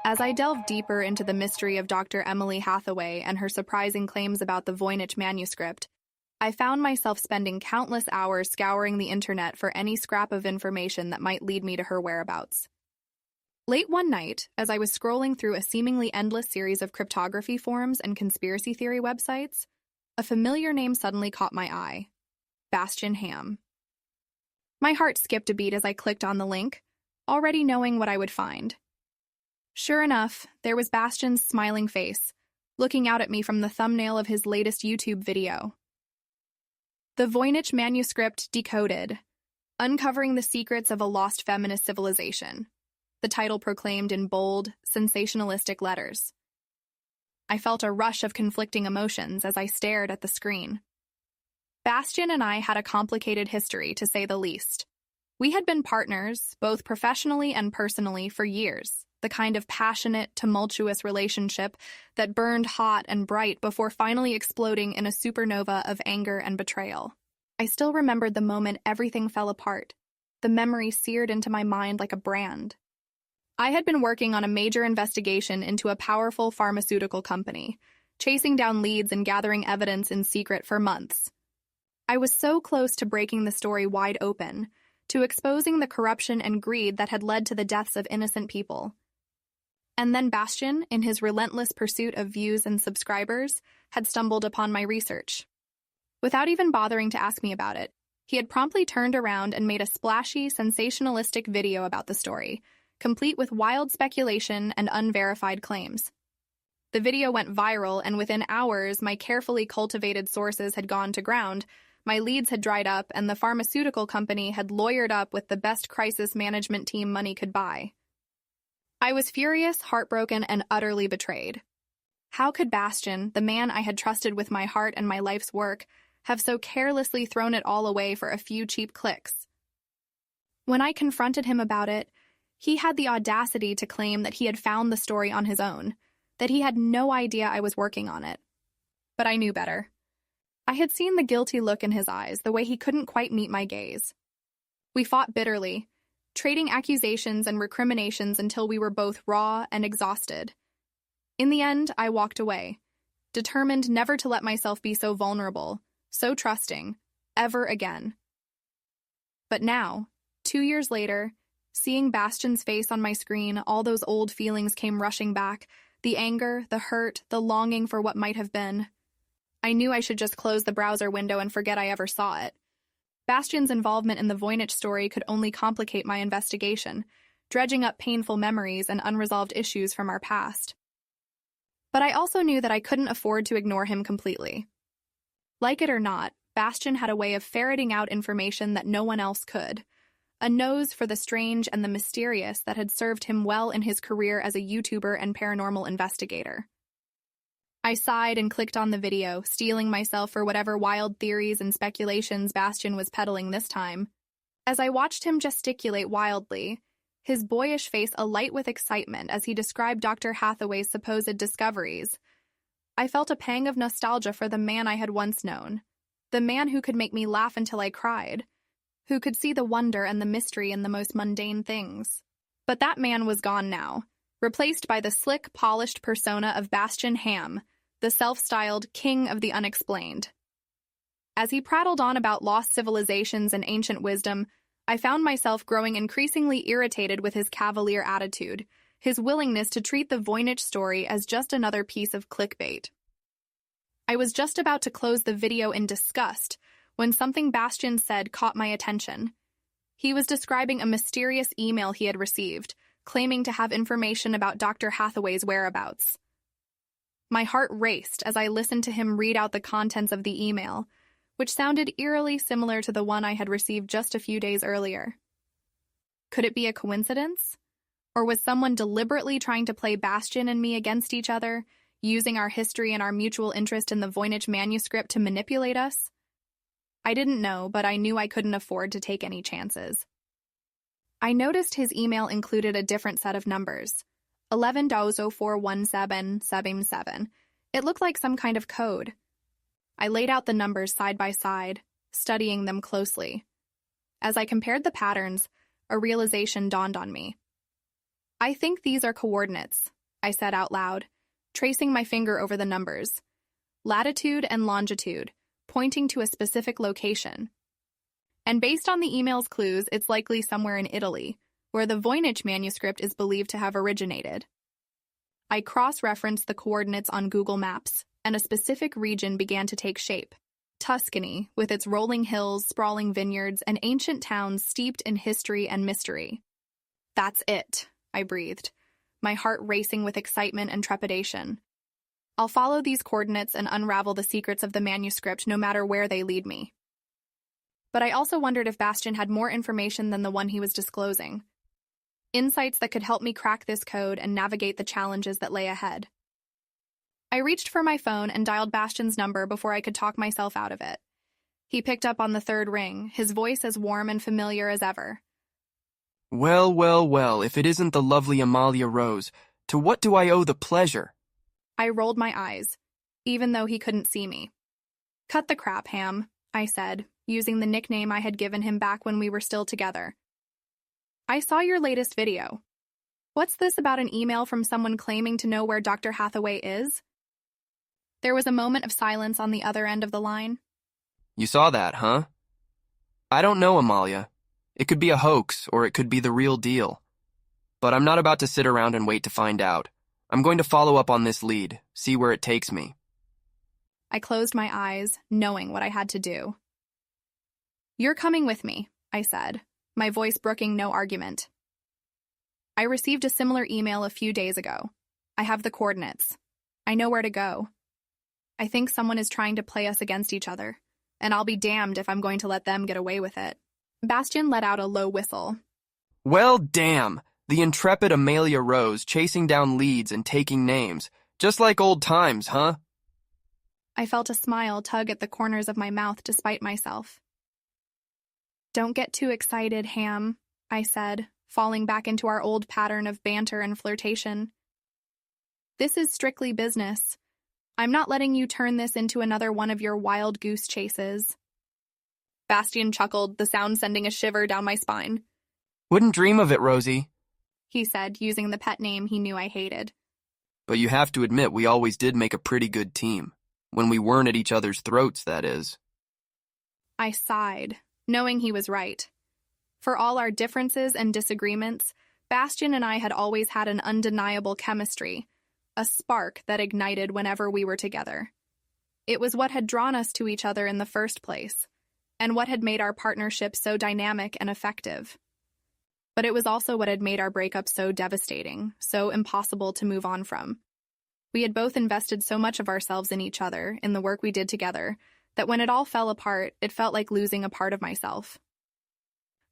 As I delved deeper into the mystery of Dr. Emily Hathaway and her surprising claims about the Voynich Manuscript, I found myself spending countless hours scouring the internet for any scrap of information that might lead me to her whereabouts. Late one night, as I was scrolling through a seemingly endless series of cryptography forums and conspiracy theory websites, a familiar name suddenly caught my eye: Bastian Ham. My heart skipped a beat as I clicked on the link, already knowing what I would find. Sure enough, there was Bastian's smiling face, looking out at me from the thumbnail of his latest YouTube video. The Voynich Manuscript Decoded, Uncovering the Secrets of a Lost Feminist Civilization, the title proclaimed in bold, sensationalistic letters. I felt a rush of conflicting emotions as I stared at the screen. Bastian and I had a complicated history, to say the least. We had been partners, both professionally and personally, for years. The kind of passionate, tumultuous relationship that burned hot and bright before finally exploding in a supernova of anger and betrayal. I still remembered the moment everything fell apart, the memory seared into my mind like a brand. I had been working on a major investigation into a powerful pharmaceutical company, chasing down leads and gathering evidence in secret for months. I was so close to breaking the story wide open, to exposing the corruption and greed that had led to the deaths of innocent people. And then Bastian, in his relentless pursuit of views and subscribers, had stumbled upon my research. Without even bothering to ask me about it, he had promptly turned around and made a splashy, sensationalistic video about the story, complete with wild speculation and unverified claims. The video went viral, and within hours, my carefully cultivated sources had gone to ground, my leads had dried up, and the pharmaceutical company had lawyered up with the best crisis management team money could buy. I was furious, heartbroken, and utterly betrayed. How could Bastian, the man I had trusted with my heart and my life's work, have so carelessly thrown it all away for a few cheap clicks? When I confronted him about it, he had the audacity to claim that he had found the story on his own, that he had no idea I was working on it. But I knew better. I had seen the guilty look in his eyes, the way he couldn't quite meet my gaze. We fought bitterly, trading accusations and recriminations until we were both raw and exhausted. In the end, I walked away, determined never to let myself be so vulnerable, so trusting, ever again. But now, 2 years later, seeing Bastian's face on my screen, all those old feelings came rushing back, the anger, the hurt, the longing for what might have been. I knew I should just close the browser window and forget I ever saw it. Bastian's involvement in the Voynich story could only complicate my investigation, dredging up painful memories and unresolved issues from our past. But I also knew that I couldn't afford to ignore him completely. Like it or not, Bastian had a way of ferreting out information that no one else could, a nose for the strange and the mysterious that had served him well in his career as a YouTuber and paranormal investigator. I sighed and clicked on the video, steeling myself for whatever wild theories and speculations Bastian was peddling this time. As I watched him gesticulate wildly, his boyish face alight with excitement as he described Dr. Hathaway's supposed discoveries, I felt a pang of nostalgia for the man I had once known, the man who could make me laugh until I cried, who could see the wonder and the mystery in the most mundane things. But that man was gone now, replaced by the slick, polished persona of Bastian Ham, the self-styled king of the unexplained. As he prattled on about lost civilizations and ancient wisdom, I found myself growing increasingly irritated with his cavalier attitude, his willingness to treat the Voynich story as just another piece of clickbait. I was just about to close the video in disgust when something Bastian said caught my attention. He was describing a mysterious email he had received, claiming to have information about Dr. Hathaway's whereabouts. My heart raced as I listened to him read out the contents of the email, which sounded eerily similar to the one I had received just a few days earlier. Could it be a coincidence? Or was someone deliberately trying to play Bastian and me against each other, using our history and our mutual interest in the Voynich Manuscript to manipulate us? I didn't know, but I knew I couldn't afford to take any chances. I noticed his email included a different set of numbers. 11,41777. It looked like some kind of code. I laid out the numbers side by side, studying them closely. As I compared the patterns, a realization dawned on me. I think these are coordinates, I said out loud, tracing my finger over the numbers. Latitude and longitude, pointing to a specific location. And based on the email's clues, it's likely somewhere in Italy, where the Voynich Manuscript is believed to have originated. I cross-referenced the coordinates on Google Maps, and a specific region began to take shape. Tuscany, with its rolling hills, sprawling vineyards, and ancient towns steeped in history and mystery. That's it, I breathed, my heart racing with excitement and trepidation. I'll follow these coordinates and unravel the secrets of the manuscript no matter where they lead me. But I also wondered if Bastian had more information than the one he was disclosing. Insights that could help me crack this code and navigate the challenges that lay ahead. I reached for my phone and dialed Bastian's number before I could talk myself out of it. He picked up on the third ring, his voice as warm and familiar as ever. Well, well, well, if it isn't the lovely Amalia Rose, to what do I owe the pleasure? I rolled my eyes, even though he couldn't see me. Cut the crap, Ham, I said, using the nickname I had given him back when we were still together. I saw your latest video. What's this about an email from someone claiming to know where Dr. Hathaway is? There was a moment of silence on the other end of the line. You saw that, huh? I don't know, Amalia. It could be a hoax, or it could be the real deal. But I'm not about to sit around and wait to find out. I'm going to follow up on this lead, see where it takes me. I closed my eyes, knowing what I had to do. You're coming with me, I said, my voice brooking no argument. I received a similar email a few days ago. I have the coordinates. I know where to go. I think someone is trying to play us against each other, and I'll be damned if I'm going to let them get away with it. Bastian let out a low whistle. Well, damn! The intrepid Amalia Rose chasing down leads and taking names. Just like old times, huh? I felt a smile tug at the corners of my mouth despite myself. Don't get too excited, Ham, I said, falling back into our old pattern of banter and flirtation. This is strictly business. I'm not letting you turn this into another one of your wild goose chases. Bastian chuckled, the sound sending a shiver down my spine. Wouldn't dream of it, Rosie, he said, using the pet name he knew I hated. But you have to admit we always did make a pretty good team. When we weren't at each other's throats, that is. I sighed, knowing he was right. For all our differences and disagreements, Bastian and I had always had an undeniable chemistry, a spark that ignited whenever we were together. It was what had drawn us to each other in the first place, and what had made our partnership so dynamic and effective. But it was also what had made our breakup so devastating, so impossible to move on from. We had both invested so much of ourselves in each other, in the work we did together, that when it all fell apart, it felt like losing a part of myself.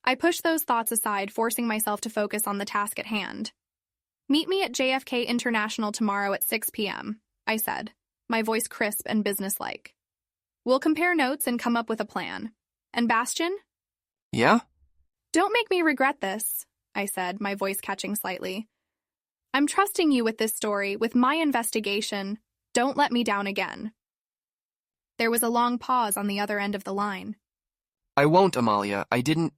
I pushed those thoughts aside, forcing myself to focus on the task at hand. Meet me at JFK International tomorrow at 6 p.m., I said, my voice crisp and businesslike. We'll compare notes and come up with a plan. And Bastian? Yeah? Don't make me regret this, I said, my voice catching slightly. I'm trusting you with this story, with my investigation. Don't let me down again. There was a long pause on the other end of the line. I won't, Amalia. I didn't...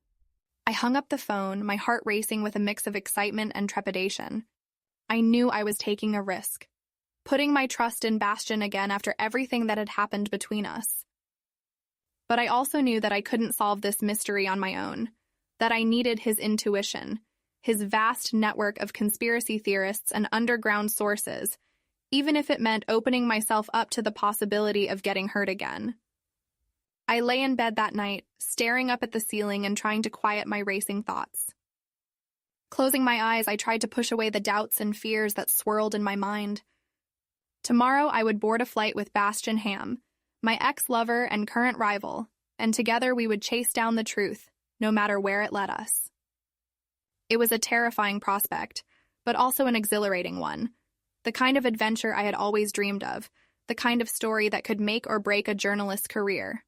I hung up the phone, my heart racing with a mix of excitement and trepidation. I knew I was taking a risk, putting my trust in Bastian again after everything that had happened between us. But I also knew that I couldn't solve this mystery on my own, that I needed his intuition, his vast network of conspiracy theorists and underground sources, even if it meant opening myself up to the possibility of getting hurt again. I lay in bed that night, staring up at the ceiling and trying to quiet my racing thoughts. Closing my eyes, I tried to push away the doubts and fears that swirled in my mind. Tomorrow, I would board a flight with Bastian Ham, my ex-lover and current rival, and together we would chase down the truth, no matter where it led us. It was a terrifying prospect, but also an exhilarating one, the kind of adventure I had always dreamed of, the kind of story that could make or break a journalist's career.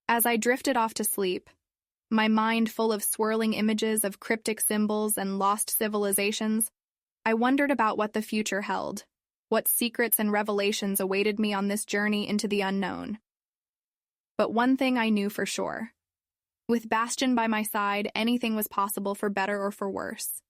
As I drifted off to sleep, my mind full of swirling images of cryptic symbols and lost civilizations, I wondered about what the future held, what secrets and revelations awaited me on this journey into the unknown. But one thing I knew for sure. With Bastian by my side, anything was possible for better or for worse.